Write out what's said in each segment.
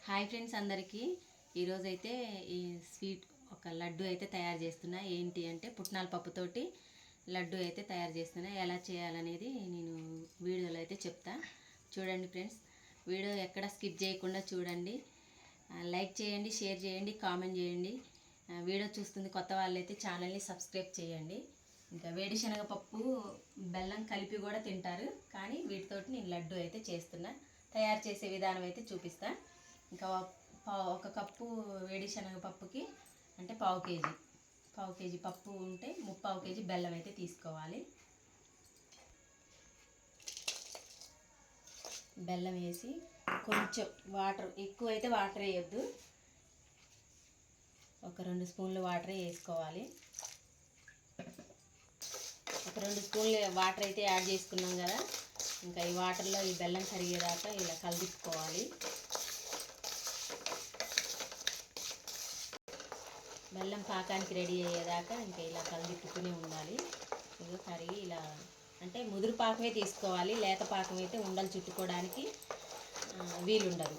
Hi friends అందరికీ ఈరోజైతే ఈ స్వీట్ ఒక లడ్డు అయితే తయారు చేస్తున్నా. ఏంటి అంటే పుట్నాల పప్పుతోటి లడ్డు అయితే తయారు చేస్తున్నా. ఎలా చేయాలనేది నేను వీడియోలో అయితే చెప్తా. చూడండి ఫ్రెండ్స్, వీడియో ఎక్కడ స్కిప్ చేయకుండా చూడండి. లైక్ చేయండి, షేర్ చేయండి, కామెంట్ చేయండి. వీడియో చూస్తుంది కొత్త వాళ్ళైతే ఛానల్ని సబ్స్క్రైబ్ చేయండి. ఇంకా వేడిశనగపప్పు బెల్లం కలిపి కూడా తింటారు, కానీ వీటితోటి నేను లడ్డు అయితే చేస్తున్నా. తయారు చేసే విధానం అయితే చూపిస్తా. ఇంకా ఒక కప్పు వేడిశనగపప్పుకి అంటే పావు కేజీ పప్పు ఉంటే 3/4 కేజీ బెల్లం అయితే తీసుకోవాలి. బెల్లం వేసి కొంచెం వాటర్, ఎక్కువైతే వాటర్ వేయొద్దు, ఒక 2 స్పూన్లు వాటర్ వేసుకోవాలి. ఒక 2 స్పూన్లు వాటర్ అయితే యాడ్ చేసుకున్నాం కదా, ఇంకా ఈ వాటర్లో ఈ బెల్లం కరిగేదాకా ఇలా కలుపుకోవాలి. బెల్లం పాకానికి రెడీ అయ్యేదాకా ఇంకా ఇలా కలుపుతూనే ఉండాలి. ఇది కరిగి ఇలా అంటే ముదురు పాకమే తీసుకోవాలి. లేత పాకం అయితే ఉండలు చుట్టుకోవడానికి వీలుండదు,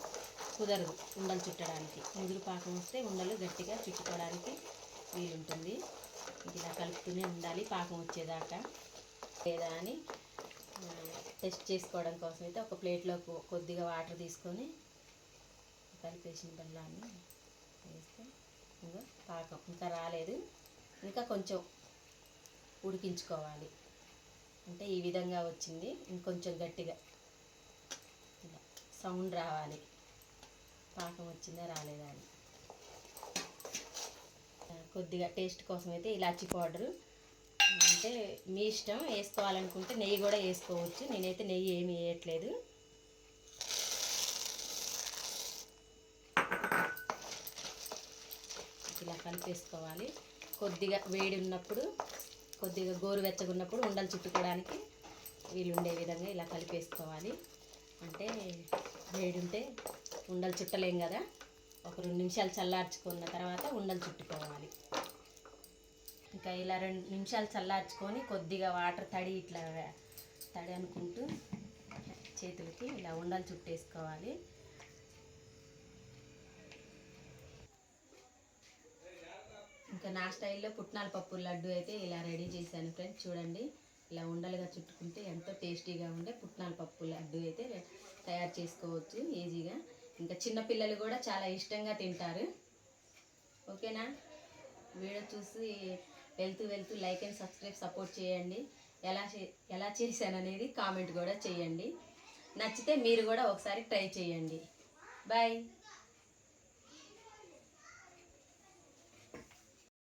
కుదరదు. ఉండలు చుట్టడానికి ముదురు పాకం వస్తే ఉండలు గట్టిగా చుట్టుకోవడానికి వీలుంటుంది. ఇలా కలుపుతూనే ఉండాలి పాకం వచ్చేదాకా. లేదా అని టెస్ట్ చేసుకోవడం కోసం అయితే ఒక ప్లేట్లో కొద్దిగా వాటర్ తీసుకొని కలిపేసిన బెల్లాన్ని వేస్తే పాకం ఇంకా రాలేదు, ఇంకా కొంచెం ఉడికించుకోవాలి. అంటే ఈ విధంగా వచ్చింది, ఇంకొంచెం గట్టిగా ఇలా సౌండ్ రావాలి, పాకం వచ్చిందా రాలేదా అని. కొద్దిగా టేస్ట్ కోసం అయితే ఇలాచీ పౌడరు, అంటే మీ ఇష్టం, వేసుకోవాలనుకుంటే నెయ్యి కూడా వేసుకోవచ్చు. నేనైతే నెయ్యి ఏమీ వేయట్లేదు. ఇలా కలిపేసుకోవాలి. కొద్దిగా వేడి ఉన్నప్పుడు, కొద్దిగా గోరువెచ్చగా ఉన్నప్పుడు ఉండలు చుట్టుకోవడానికి వీలుండే విధంగా ఇలా కలిపేసుకోవాలి. అంటే వేడి ఉంటే ఉండలు చుట్టలేం కదా, ఒక 2 నిమిషాలు చల్లార్చుకున్న తర్వాత ఉండలు చుట్టుకోవాలి. ఇంకా ఇలా 2 నిమిషాలు చల్లార్చుకొని కొద్దిగా వాటర్ తడి అనుకుంటూ చేతులకి ఇలా ఉండలు చుట్టేసుకోవాలి. ఇంకా నా స్టైల్లో పుట్నాల పప్పు లడ్డు అయితే ఇలా రెడీ చేశాను ఫ్రెండ్స్. చూడండి, ఇలా ఉండలుగా చుట్టుకుంటే ఎంతో టేస్టీగా ఉండే పుట్నాల పప్పు లడ్డు అయితే తయారు చేసుకోవచ్చు ఈజీగా. ఇంకా చిన్నపిల్లలు కూడా చాలా ఇష్టంగా తింటారు. ఓకేనా? వీడియో చూసి వెళ్తూ లైక్ అండ్ సబ్స్క్రైబ్ సపోర్ట్ చేయండి. ఎలా చేశాననేది కామెంట్ కూడా చేయండి. నచ్చితే మీరు కూడా ఒకసారి ట్రై చేయండి. బాయ్.